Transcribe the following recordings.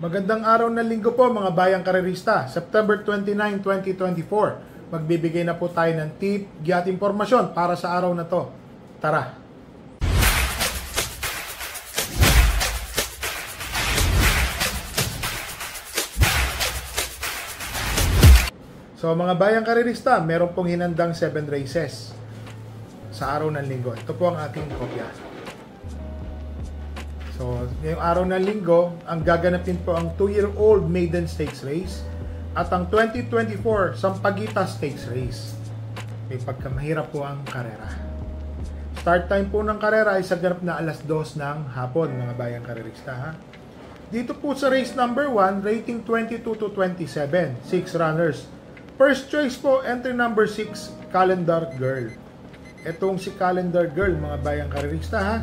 Magandang araw ng linggo po mga bayang karerista. September 29, 2024. Magbibigay na po tayo ng tip, giat impormasyon para sa araw na to. Tara! So mga bayang karerista, meron pong hinandang 7 races sa araw ng linggo. Ito po ang ating kopya. So, ngayong araw ng linggo, ang gaganapin po ang 2-year-old maiden stakes race at ang 2024 Sampaguita Stakes Race. May pagkamahirap po ang karera. Start time po ng karera ay sa ganap na alas 2 ng hapon, mga bayang karerista. Ha? Dito po sa race number 1, rating 22 to 27, 6 runners. First choice po, entry number 6, Calendar Girl. Itong si Calendar Girl, mga bayang karerista, ha?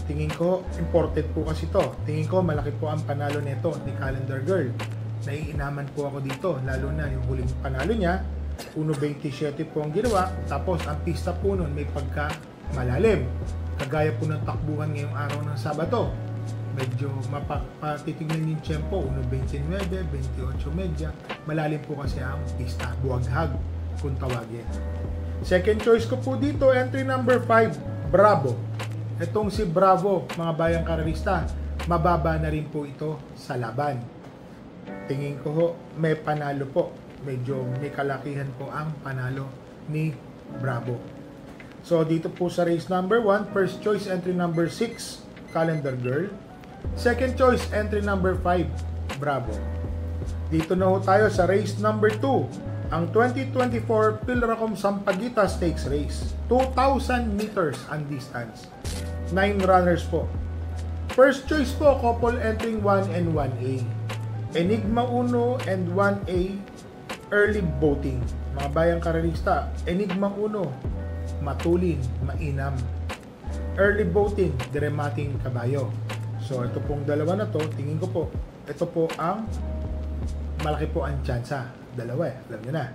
Tingin ko, imported po kasi to. Tingin ko, malaki po ang panalo nito ni Calendar Girl. Naiinaman po ako dito, lalo na yung huling panalo niya. 1.27 po ang ginawa. Tapos, ang pista po nun may pagka malalim. Kagaya po ng takbuhan ngayong araw ng Sabado. Medyo mapatitignan yung tempo, 1.29, 28 medya. Malalim po kasi ang pista. Buwaghag, kung tawagin. Second choice ko po dito, entry number 5, Bravo. Itong si Bravo, mga bayang karerista, mababa na rin po ito sa laban. Tingin ko ho, may panalo po. Medyo may kalakihan po ang panalo ni Bravo. So dito po sa race number 1, first choice entry number 6, Calendar Girl. Second choice entry number 5, Bravo. Dito na ho tayo sa race number 2, ang 2024 Pilracom Sampaguita Stakes Race. 2,000 meters ang distance. 9 runners po. First choice po, couple entering 1 and 1A. Enigma 1 and 1A, early voting. Mga bayang karerista, Enigma 1, matulin, mainam. Early voting, diremating kabayo. So, ito pong dalawa na to, tingin ko po, ito po ang malaki po ang tsansa. Dalawa alam nyo na.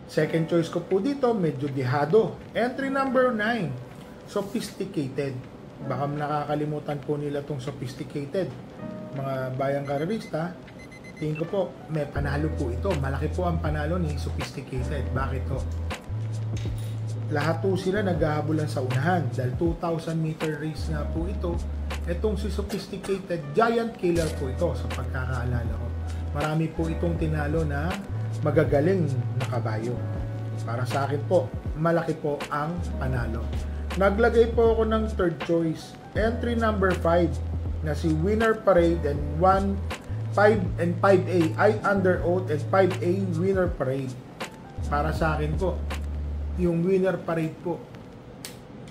Second choice ko po dito, medyo dihado. Entry number 9, sophisticated. Baka nakakalimutan po nila itong sophisticated. Mga bayang karerista, tingin ko po, may panalo po ito. Malaki po ang panalo ni sophisticated. Bakit to? Lahat po sila naghahabulan sa unahan. Dahil 2,000 meter race nga po ito. Itong si sophisticated, giant killer po ito sa pagkakaalala ko. Marami po itong tinalo na magagaling na kabayo. Para sa akin po, malaki po ang panalo. Naglagay po ako ng third choice. Entry number 5 na si Winner Parade and 5 and 5A. I under oath and 5A Winner Parade. Para sa akin po, yung Winner Parade po,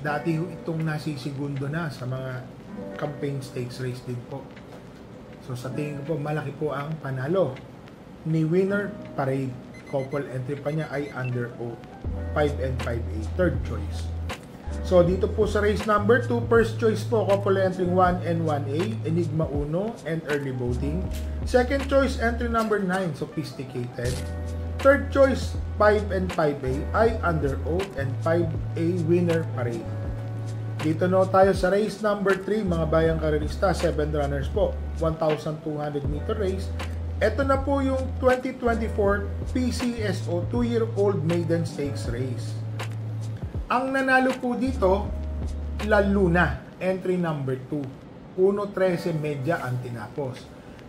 dati itong nasisigundo na sa mga campaign stakes race din po. So sa tingin ko po, malaki po ang panalo ni Winner Parade. Couple entry pa niya ay under oath. 5 and 5A. Third choice. So dito po sa race number 2, first choice po, couple entering 1 and 1A, Enigma 1 and early voting. Second choice, entry number 9, sophisticated. Third choice, 5 and 5A, I under oath and 5A Winner Parade. Dito na tayo sa race number 3, mga bayang karerista, 7 runners po, 1,200 meter race. Ito na po yung 2024 PCSO 2-year-old maiden stakes race. Ang nanalo po dito, La Luna, entry number 2. 1.13 medya ang tinapos.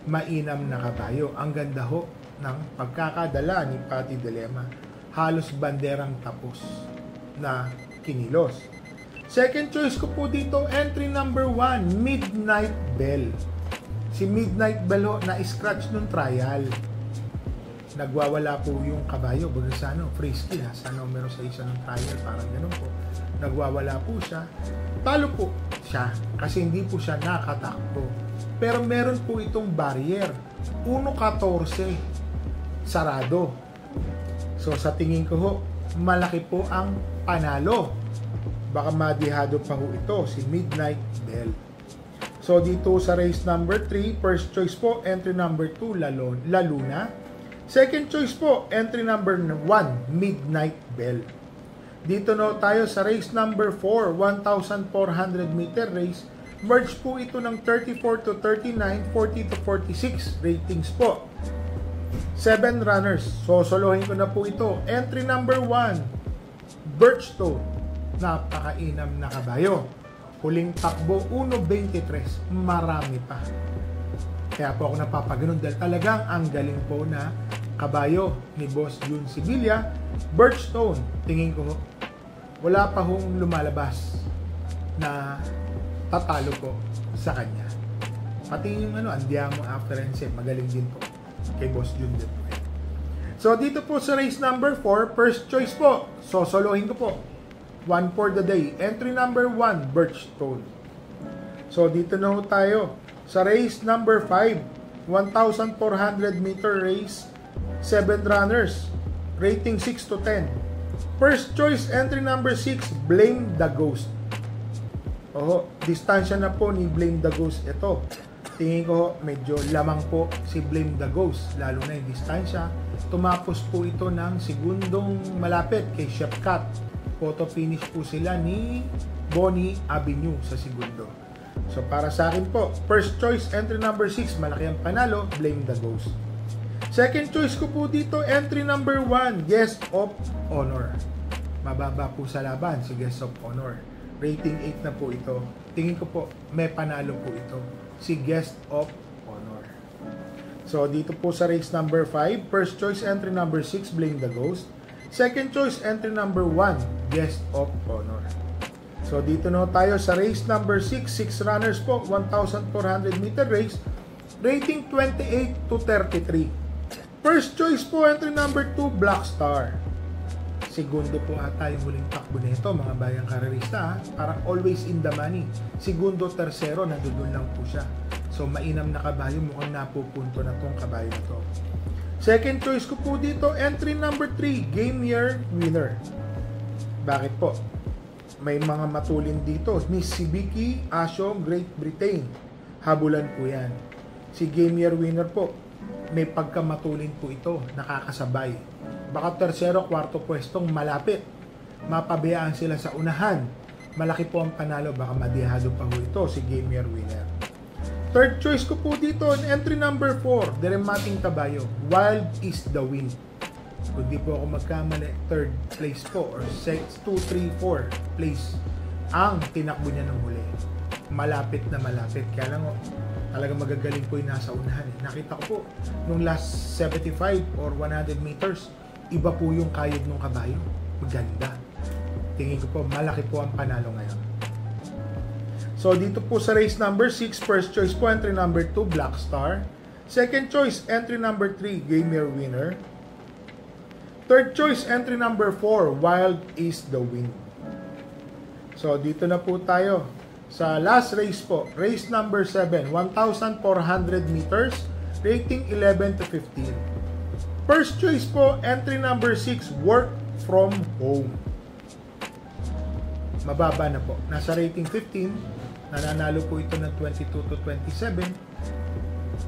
Mainam na kabayo. Ang ganda ho ng pagkakadala ni Patty Dilema. Halos banderang tapos na kinilos. Second choice ko po dito, entry number 1, Midnight Bell. Si Midnight Bell ho, na-scratch nung trial. Nagwawala po yung kabayo, baga sa frisky ha, sa numero 6 ng trial, parang ganun po. Nagwawala po siya. Talo po siya kasi hindi po siya nakatakbo. Pero meron po itong barrier. 1.14 sarado. So sa tingin ko ho, malaki po ang panalo. Baka madihado pa ho ito, si Midnight Bell. So dito sa race number 3, first choice po, entry number 2, La Luna. Second choice po, entry number 1, Midnight Bell. Dito na tayo sa race number 4, 1,400 meter race. Merge po ito ng 34 to 39, 40 to 46 ratings po. 7 runners. Sosolohin ko na po ito. Entry number 1, Birchstone. Napakainam na kabayo. Huling takbo, 1.23. Marami pa. Kaya po ako napapaganon dahil talagang ang galing po na kabayo ni Boss Jun Sibilia. Birchstone, tingin ko wala pa hong lumalabas na tatalo po sa kanya. Pati yung Andiamo Afferense, magaling din po kay Boss Jun din po. So dito po sa race number 4, first choice po, sosolohin ko po. One for the day. Entry number 1, Birchstone. So dito na ho tayo sa race number 5, 1,400 meter race, 7 runners, rating 6 to 10. First choice, entry number 6, Blame the Ghost. Distansya na po ni Blame the Ghost ito. Tingin ko medyo lamang po si Blame the Ghost, lalo na yung distansya. Tumapos po ito ng segundong malapit kay Chef Cat. Photo finish po sila ni Bonnie Avenue sa segundo. So para sa akin po, first choice, entry number 6, malaki ang panalo, Blame the Ghost. Second choice ko po dito, entry number 1, Guest of Honor. Mababa po sa laban si Guest of Honor. Rating 8 na po ito. Tingin ko po, may panalo po ito. Si Guest of Honor. So dito po sa race number 5, first choice, entry number 6, Blame the Ghost. Second choice, entry number 1, Guest of Honor. So dito na tayo sa race number 6, 6 runners po, 1,400 meter race, rating 28 to 33. First choice po, entry number 2, Black Star. Segundo po ata yung huling takbo nito, mga bayang karerista. Parang always in the money. Segundo, tersero, nandun lang po siya. So mainam na kabayo, mukhang napupunto na tong kabayo nito. Second choice ko po dito, entry number 3, Game Year Winner. Bakit po? May mga matulin dito. Miss Sibiki, Asyo, Great Britain. Habulan po yan. Si Game Year Winner po, may pagkamatulin po ito, nakakasabay. Baka tersero, kwarto pwestong malapit. Mapabayaan sila sa unahan. Malaki po ang panalo, baka madihado pa po ito si Game Year Winner. Third choice ko po dito, entry number 4, Deremating Kabayo, Wild is the Wind. Kung di po ako magkamali, third place po, or 6, 2, 3, 4 place ang tinakbo niya ng huli. Malapit na malapit. Kaya lang, talagang magagaling po yung nasa unahan. Nakita ko po, nung last 75 or 100 meters, iba po yung kayod ng kabayo. Maganda. Tingin ko po, malaki po ang panalo ngayon. So, dito po sa race number 6, first choice po, entry number 2, Black Star. Second choice, entry number 3, Game Year Winner. Third choice, entry number 4, Wild is the Wind. So, dito na po tayo sa last race po, race number 7, 1,400 meters, rating 11 to 15. First choice po, entry number 6, Work from Home. Mababa na po. Nasa rating 15, nananalo po ito ng 22 to 27.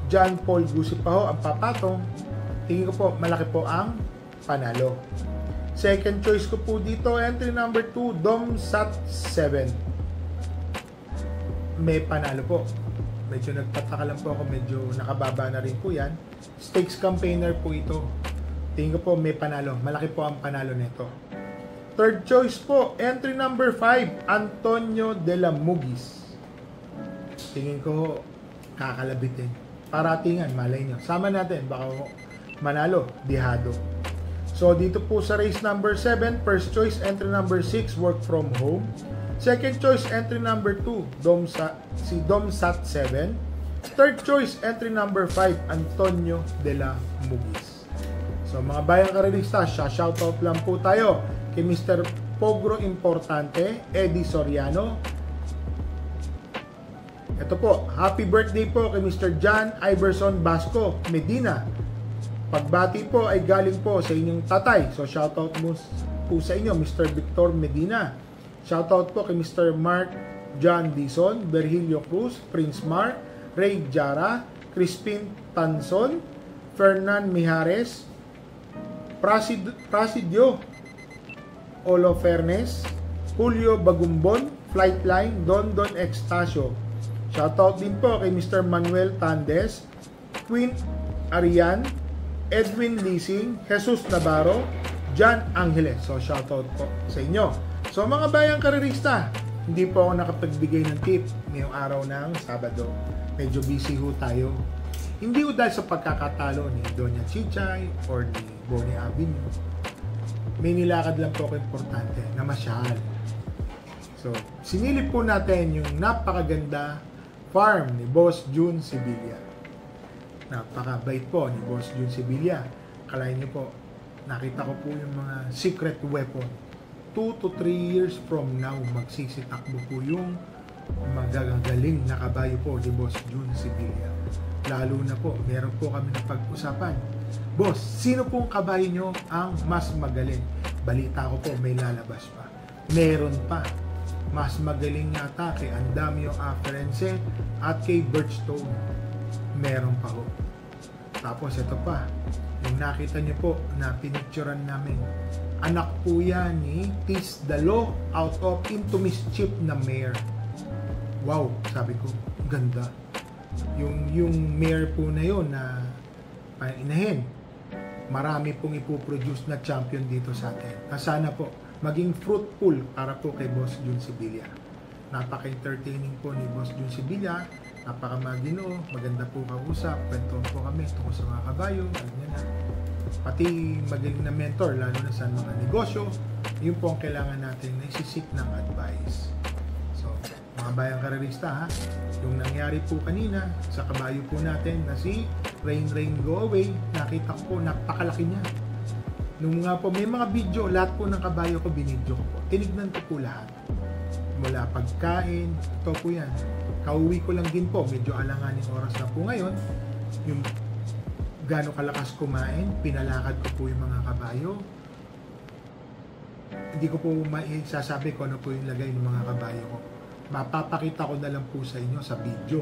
John Paul Gusi pa ho ang papatong. Tingin ko po, malaki po ang panalo. Second choice ko po dito, entry number 2, Domsat 7. May panalo po. Medyo nagtataka lang po ako, medyo nakababa na rin po yan. Stakes campaigner po ito. Tingin ko po may panalo. Malaki po ang panalo nito. Third choice po, entry number 5, Antonio de la Mugis. Tingin ko kakalabitin. Paratingan, malay nyo. Sama natin, baka manalo, dihado. So dito po sa race number 7, first choice, entry number 6, Work from Home. Second choice, entry number 2, si Domsat 7. Third choice, entry number 5, Antonio de la Mugis. So mga bayang karelista, shoutout lang po tayo kay Mr. Pogro Importante, Eddie Soriano. Ito po, happy birthday po kay Mr. John Iverson Basco Medina. Pagbati po ay galing po sa inyong tatay. So shoutout mo po sa inyo, Mr. Victor Medina. Shoutout po kay Mr. Mark John Dison, Virgilio Cruz, Prince Mark, Ray Jara, Crispin Tanson, Fernan Mijares, Prasidio Olofernes, Julio Bagumbon, Flightline, Dondon Extasio, Shoutout din po kay Mr. Manuel Tandes, Queen Arian, Edwin Lising, Jesus Navarro, John Angeles. So shoutout po sa inyo. So mga bayang karerista, hindi po ako nakapagbigay ng tip ngayong araw ng Sabado. Medyo busy ho tayo. Hindi ho dahil sa pagkakatalo ni Doña Chichay or ni Bonnie Avenue. May nilakad lang po ako importante na masyal. So, sinilip po natin yung napakaganda farm ni Boss June Sibilia. Napakabait po ni Boss June Sibilia. Kalahin niyo po, nakita ko po yung mga secret weapon. 2 to 3 years from now, magsisitakbo po yung magagagaling na kabayo po ni Boss June Sibilia. Lalo na po, meron po kami na pag-usapan. Boss, sino pong kabayo nyo ang mas magaling? Balita ko po, may lalabas pa. Meron pa. Mas magaling yata kay Andamio Aferense at kay Birchstone. Meron pa ho. Tapos ito pa, yung nakita nyo po na pinicturean namin. Anak po yan ni Tis Dalo out of Into Mischief na mayor. Wow, sabi ko, ganda. Yung mayor po na yun na inahin, marami pong ipoproduce na champion dito sa atin. Sana po maging fruitful para po kay Boss June Sibilia. Napaka-entertaining po ni Boss June Sibilia, napaka-maginoo, maganda po kausap, kwentuhan po kami tungkol sa mga kabayo, alam niya na. Pati magaling na mentor, lalo na sa mga negosyo, yun po ang kailangan natin na isisik ng advice. So, mga bayang karerista ha, yung nangyari po kanina sa kabayo po natin na si Rain Go Away, nakita ko po, napakalaki niya. Nung nga po, may mga video, lahat po ng kabayo ko, binidyo ko po. Tinignan ko po lahat. Mula pagkain, ito po yan. Kauwi ko lang din po, medyo alanganing oras na po ngayon. Yung gaano kalakas kumain, pinalakad ko po yung mga kabayo. Hindi ko po maisasabi kung ano po yung lagay ng mga kabayo ko. Mapapakita ko na lang po sa inyo sa video.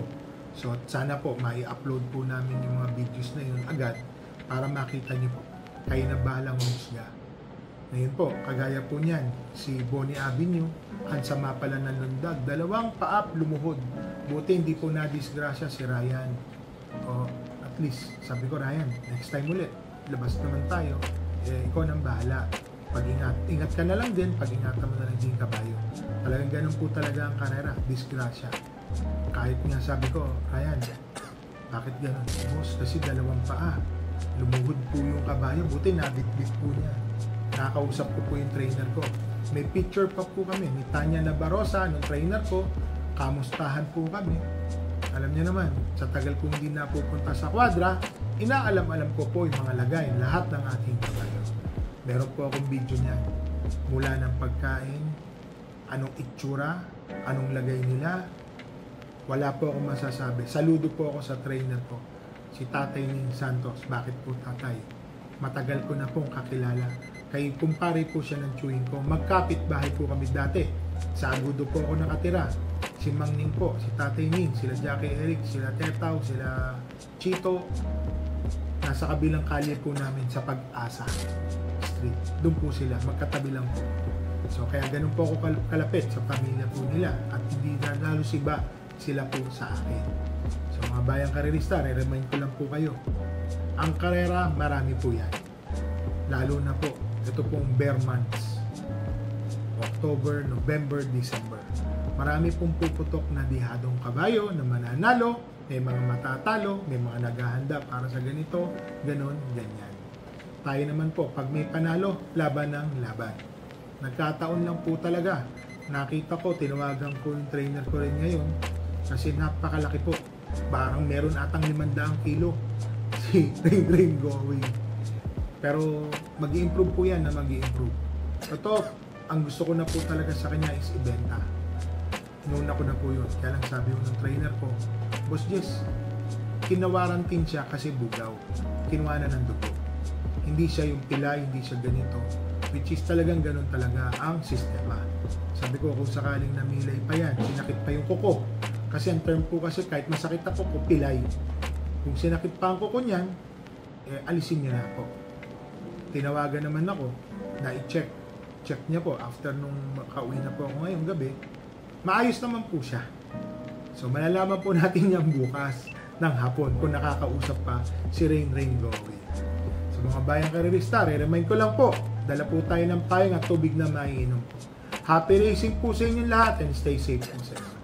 So, sana po, mai-upload po namin yung mga videos na yun agad para makita nyo po. Kayo na bahalang humusga. Ngayon po, kagaya po niyan, si Bonnie Avenue, kansama pala ng lundag, 2 paap lumuhod. Buti hindi po na-disgrasya si Ryan. O, at least, sabi ko, Ryan, next time ulit, labas naman tayo, ikaw nang bahala. Pag-ingat. Ingat ka na lang din, pag-ingatan mo na lang din kabayo. Talagang ganun po talaga ang karera, disgrasya. Kahit nga sabi ko, Ryan, bakit ganun? Boss, kasi 2 paa. Lumuhod po yung kabayo, buti nabitbit po niya. Nakakausap ko po yung trainer ko. May picture pa po kami ni Tanya Nabarosa, nung trainer ko. Kamustahan po kami. Alam niyo naman, sa tagal kong hindi napupunta sa kwadra, inaalam-alam ko po yung mga lagay, lahat ng ating kabayo. Meron po akong video niyan. Mula ng pagkain, anong itsura, anong lagay nila. Wala po akong masasabi. Saludo po ako sa trainer ko, si Tatay Ning Santos. Bakit po tatay? Matagal ko na pong kakilala. Kay kumpare po siya ng chewing ko. Magkapit bahay po kami dati. Sa Agudo po ako nakatira. Si Mang Ning po, si Tatay Ning, sila Jackie Eric, sila Tetaw, sila Chito. Nasa kabilang kalye po namin sa Pag-asa Street. Doon po sila, magkatabi lang po. So kaya ganun po ako kalapit sa pamilya po nila. At hindi na lalo sila po sa akin. So mga bayang karerista, re-remind ko lang po kayo. Ang karera, marami po yan. Lalo na po, ito pong bear months. October, November, December. Marami pong puputok na dihadong kabayo na mananalo, may mga matatalo, may mga naghahanda para sa ganito, ganon, ganyan. Tayo naman po, pag may panalo, laban ng laban. Nagkataon lang po talaga. Nakita ko, tinawagan ko yung trainer ko rin ngayon kasi napakalaki po. Parang meron atang 500 kilo si Rain Go Away. Pero mag-i-improve po yan na mag-i-improve. Ito, ang gusto ko na po talaga sa kanya is ibenta. Inuna ko na po yun. Kaya lang sabi ko ng trainer ko, Boss Jess, kinawarantin siya kasi bugaw. Kinuha na ng dugo. Hindi siya yung pila, hindi siya ganito. Which is talagang ganun talaga ang sistema. Sabi ko, kung sakaling namilay pa yan, sinakit pa yung kuko. Kasi ang term po kasi kahit masakit na kuko, pilay. Kung sinakit pa ang kuko niyan, alisin niya na po. Tinawagan naman ako na i-check. Check niya po after nung makauwi na po ako ngayong gabi. Maayos naman po siya. So malalaman po natin yan bukas ng hapon kung nakakausap pa si Rain Gowie. So mga bayang karerista, remind ko lang po, dala po tayo ng payong at tubig na maiinom po. Happy racing po sa inyong lahat and stay safe po sa inyo.